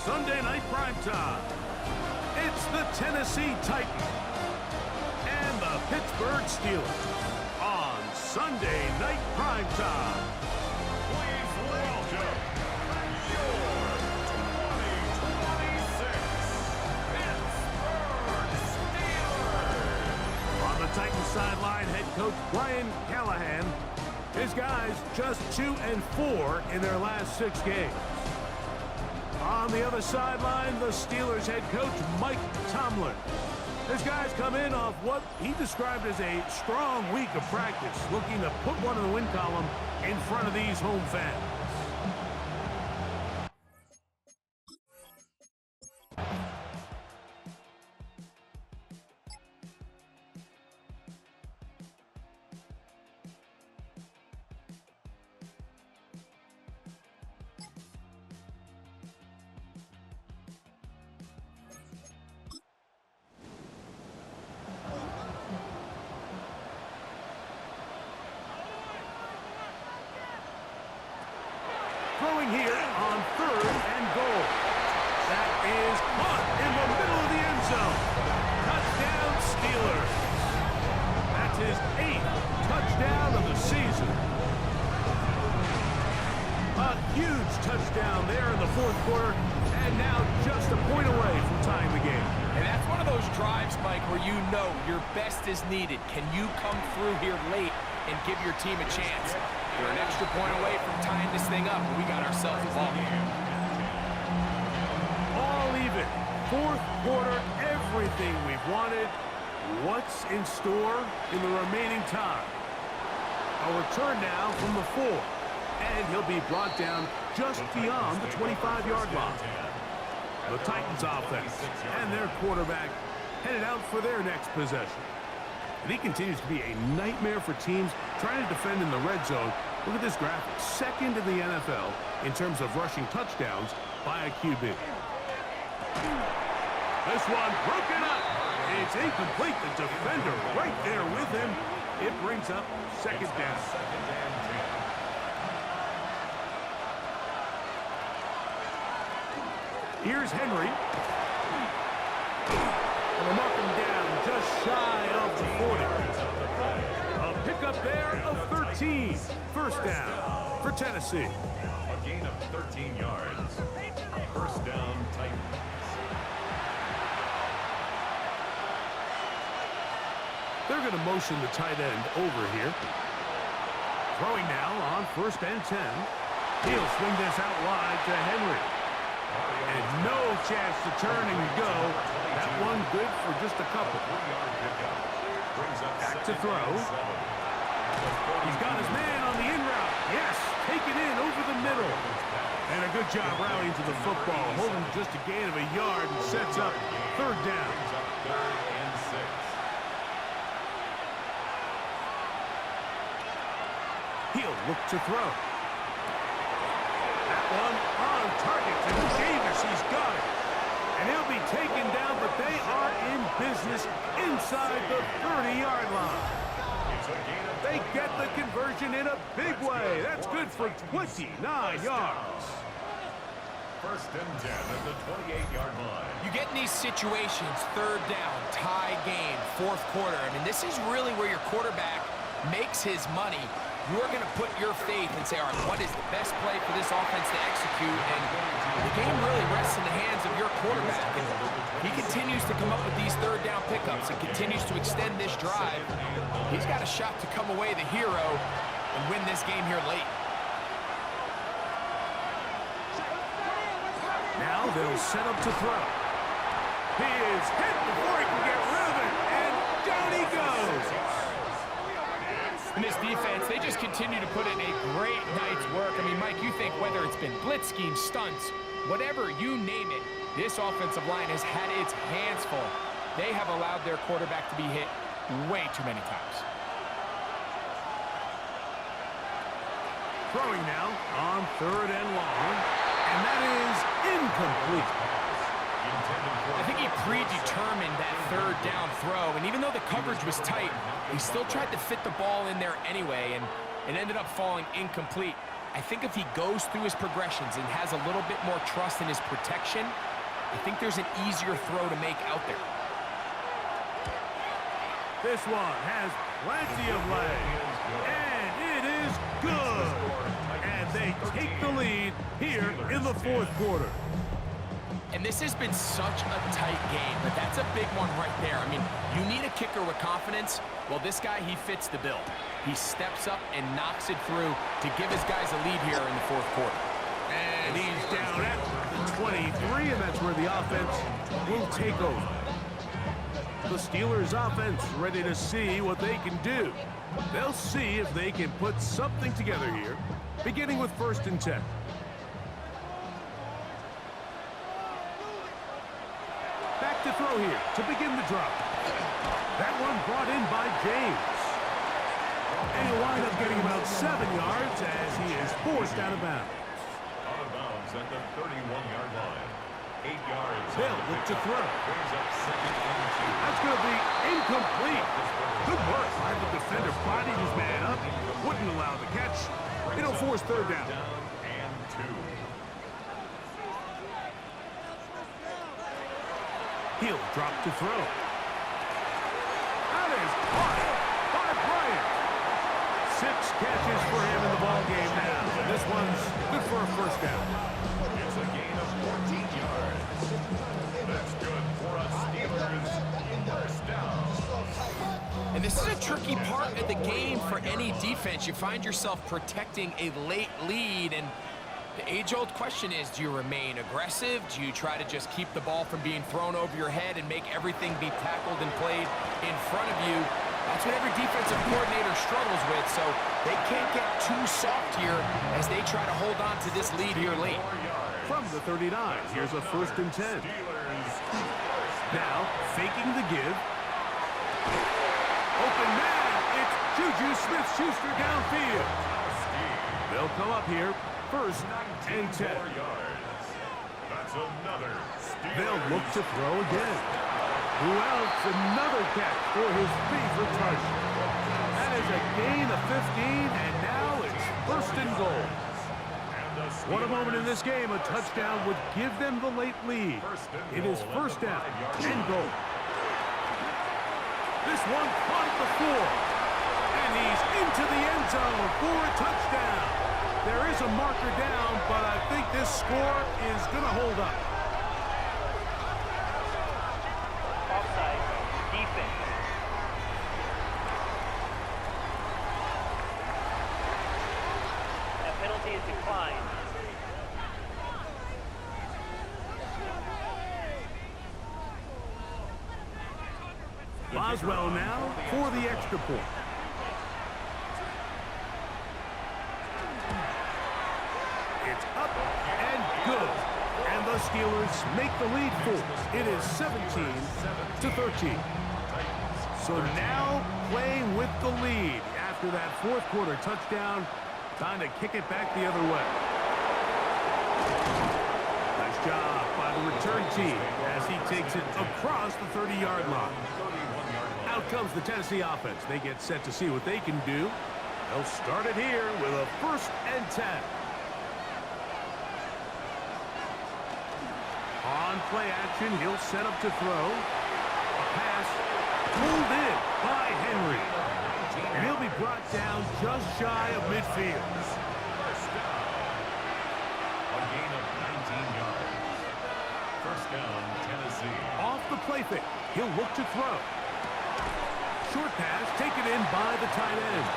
Sunday night primetime. It's the Tennessee Titans and the Pittsburgh Steelers on Sunday night primetime. Please welcome your 2026 Pittsburgh Steelers. On the Titans sideline, head coach Brian Callahan. His guys just 2-4 in their last 6 games. On the other sideline, the Steelers head coach Mike Tomlin. His guys come in off what he described as a strong week of practice, looking to put one in the win column in front of these home fans. Throwing here on 3rd and goal. That is caught in the middle of the end zone. Touchdown, Steelers. That's his 8th touchdown of the season. A huge touchdown there in the 4th quarter, and now just a point away from tying the game. And that's one of those drives, Mike, where you know your best is needed. Can you come through here late and give your team a chance? We're an extra point away from tying this thing up, and we got ourselves a ball game. All even. 4th quarter, everything we've wanted. What's in store in the remaining time? A return now from the 4. And he'll be brought down just beyond the 25-yard line. The Titans offense and their quarterback headed out for their next possession. And he continues to be a nightmare for teams trying to defend in the red zone. Look at this graphic. 2nd in the NFL in terms of rushing touchdowns by a QB. This one broken up. It's incomplete. The defender right there with him. It brings up 2nd down. Here's Henry. And they'll mark him down just shy of the 40. A pickup there of 13. 1st down for Tennessee. A gain of 13 yards. 1st down, Titans. They're going to motion the tight end over here. Throwing now on 1st and 10. He'll swing this out wide to Henry. And no chance to turn and go. That one good for just a couple. Back to throw. He's got his man on the in route. Yes, take it in over the middle. And a good job rallying to the football. Holding just a gain of a yard and sets up 3rd down. He'll look to throw. That one on target to Davis. He's got it. And he'll be taken down, but they are in business inside the 30-yard line. They get the conversion in a big way. That's good for 29 yards. 1st and 10 at the 28-yard line. You get in these situations, 3rd down, tie game, 4th quarter. I mean, this is really where your quarterback makes his money. You're going to put your faith and say, all right, what is the best play for this offense to execute? And the game really rests in the hands of your quarterback. And he continues to come up with these 3rd down pickups and continues to extend this drive. He's got a shot to come away the hero and win this game here late. Now they'll set up to throw. He is hit before he can get rid of it, and down he goes. In this defense, they just continue to put in a great night's work. I mean, Mike, you think whether it's been blitz schemes, stunts, whatever you name it, this offensive line has had its hands full. They have allowed their quarterback to be hit way too many times. Throwing now on 3rd and long, and that is incomplete. I think he predetermined that 3rd down throw, and even though the coverage was tight, he still tried to fit the ball in there anyway, and it ended up falling incomplete. I think if he goes through his progressions and has a little bit more trust in his protection, I think there's an easier throw to make out there. This one has plenty of leg, and it is good. And they take the lead here in the fourth quarter. And this has been such a tight game, but that's a big one right there. I mean, you need a kicker with confidence. Well, this guy, he fits the bill. He steps up and knocks it through to give his guys a lead here in the fourth quarter. And he's down at the 23, and that's where the offense will take over. The Steelers' offense ready to see what they can do. They'll see if they can put something together here, beginning with 1st and 10. Back to throw here to begin the drop. That one brought in by James. And he'll wind up getting about 7 yards as he is forced out of bounds. Out of bounds at the 31-yard line. 8 yards. They'll look to throw. Brings up 2nd and 2. That's going to be incomplete. Good work by the defender. Bodied his man up. Wouldn't allow the catch. It'll force 3rd down. Down and 2. He'll drop to throw. That is caught by Bryant. 6 catches for him in the ballgame now. This one's good for a 1st down. It's a gain of 14 yards. That's good for a Steelers 1st down. And this is a tricky part of the game for any defense. You find yourself protecting a late lead, and the age-old question is, do you remain aggressive? Do you try to just keep the ball from being thrown over your head and make everything be tackled and played in front of you? That's what every defensive coordinator struggles with, so they can't get too soft here as they try to hold on to this lead here late. From the 39, here's a 1st and 10. Now, faking the give. Open man, it's Juju Smith-Schuster downfield. They'll come up here, 1st and 10. That's another Steelers. They'll look to throw again. Who else? Another catch for his favorite touch. That is a gain of 15, and now it's 1st and goal. What a moment in this game. A touchdown would give them the late lead. It is 1st down and goal. This one caught at the 4. And he's into the end zone for a touchdown. There is a marker down, but I think this score is going to hold up. Offside. Defense. That penalty is declined. Boswell now for the extra point. It's up and good. And the Steelers make the lead 4. It is 17-13. So now playing with the lead after that 4th quarter touchdown. Time to kick it back the other way. Nice job by the return team as he takes it across the 30-yard line. Out comes the Tennessee offense. They get set to see what they can do. They'll start it here with a 1st and 10. On play action, he'll set up to throw. A pass pulled in by Henry. And he'll be brought down just shy of midfield. A gain of 19 yards. 1st down, Tennessee. Off the play fake, he'll look to throw. Short pass taken in by the tight end.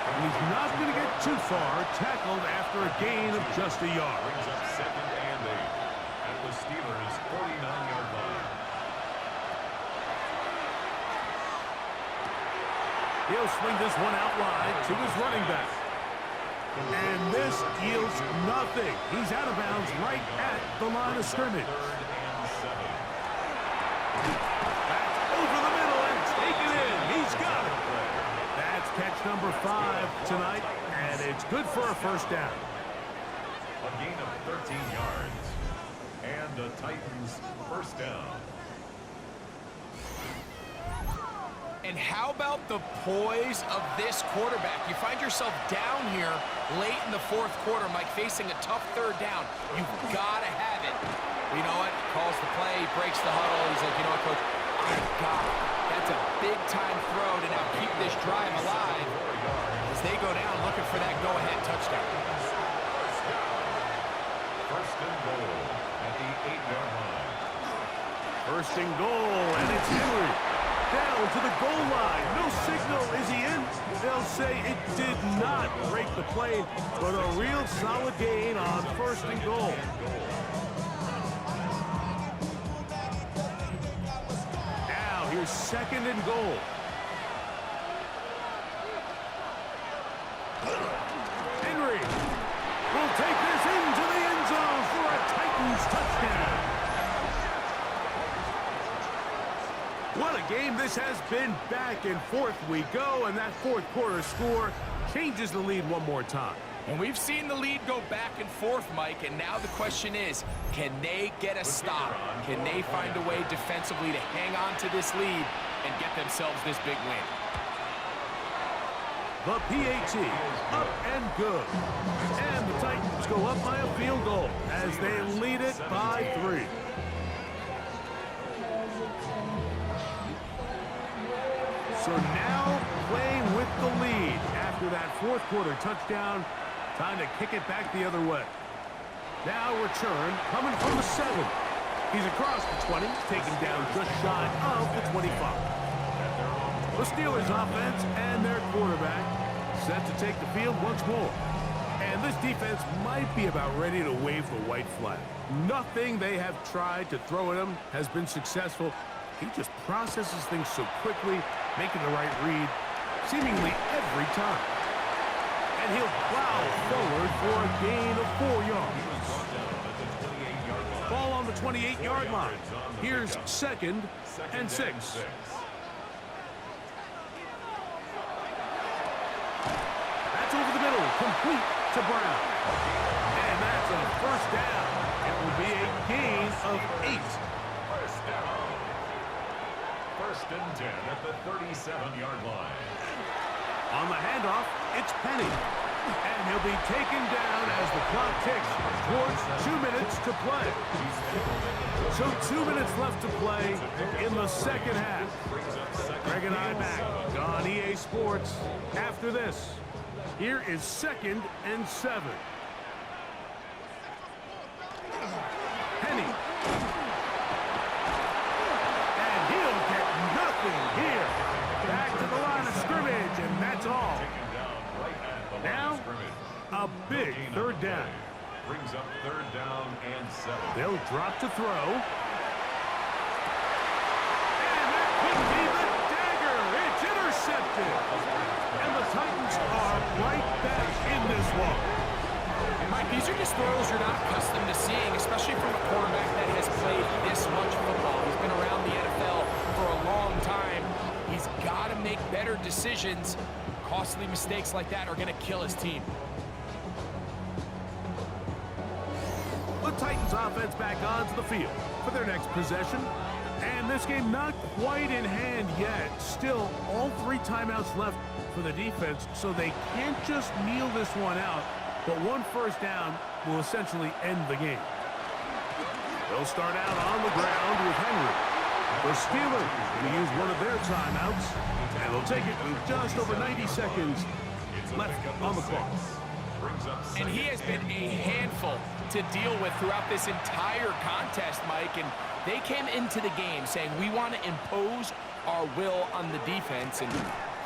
And he's not going to get too far, tackled after a gain of just a yard. Brings up 2nd and 8 at the Steelers' 49-yard line. He'll swing this one out wide to his running back. And this yields nothing. He's out of bounds right at the line of scrimmage. 3rd and 7. That's over the middle and taken in. He's got it. That's catch number 5 tonight, and it's good for a 1st down. A gain of 13 yards. And the Titans' 1st down. And how about the poise of this quarterback? You find yourself down here late in the fourth quarter, Mike, facing a tough third down. You've got to have it. You know what? Calls the play, breaks the huddle. He's like, you know what, Coach? I got it. That's a big-time throw to now keep this drive alive as they go down looking for that go-ahead touchdown. First and goal at the 8-yard line. First and goal, and it's Henry. Down to the goal line. No signal. Is he in? They'll say it did not break the plane, but a real solid gain on first and goal. Now here's second and goal. Henry will take this into the end zone for a Titans touchdown. What a game this has been. Back and forth we go, and that fourth quarter score changes the lead one more time. And we've seen the lead go back and forth, Mike, and now the question is, can they get a stop? Can they find a way defensively to hang on to this lead and get themselves this big win? The PAT, up and good. And the Titans go up by a field goal as they lead it by 3. So now playing with the lead after that fourth quarter touchdown. Time to kick it back the other way. Now return coming from the 7. He's across the 20, taken down just shy of the 25. The Steelers offense and their quarterback set to take the field once more. And this defense might be about ready to wave the white flag. Nothing they have tried to throw at him has been successful. He just processes things so quickly, making the right read seemingly every time. And he'll plow forward for a gain of 4 yards. Ball on the 28-yard line. Here's second and 6. That's over the middle, complete to Brown. And that's a first down. It will be a gain of 8. First down. First and 10 at the 37-yard line. On the handoff, it's Penny. And he'll be taken down as the clock ticks towards 2 minutes to play. So 2 minutes left to play in the second half. Greg and I back on EA Sports after this. Here is second and 7. Penny. And he'll get nothing here. Back to the line of scrimmage, and that's all. Now, a big third down. Brings up third down and 7. They'll drop to throw. And that could be the dagger. It's intercepted. And the Titans are right back in this one. Mike, these are just throws you're not accustomed to seeing, especially from a quarterback that has played this much football. He's been around the NFL for a long time. He's got to make better decisions. Costly mistakes like that are going to kill his team. The Titans offense back onto the field for their next possession. And this game not quite in hand yet. Still, all 3 timeouts left for the defense, so they can't just kneel this one out. But 1 first down will essentially end the game. They'll start out on the ground with Henry. The Steelers going to use one of their timeouts, and they'll take it with just over 90 seconds left on the clock. And he has been a handful to deal with throughout this entire contest, Mike. And they came into the game saying, we want to impose our will on the defense, and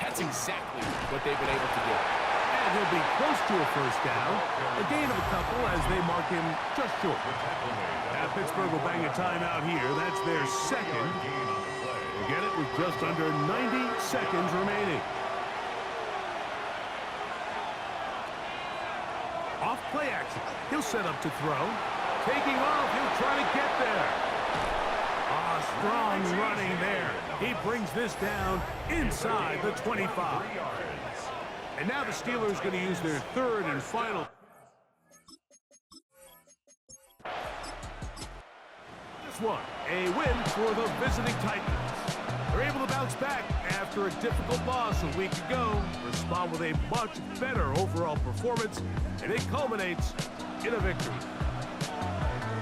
that's exactly what they've been able to do. And he'll be close to a first down. A gain of a couple as they mark him just short. Now Pittsburgh will bang a timeout here. That's their second. They'll get it with just under 90 seconds remaining. Off play action. He'll set up to throw. Taking off. He'll try to get there. Strong running there. He brings this down inside the 25. And now the Steelers going to use their third and final. This one, a win for the visiting Titans. They're able to bounce back after a difficult loss a week ago, respond with a much better overall performance, and it culminates in a victory.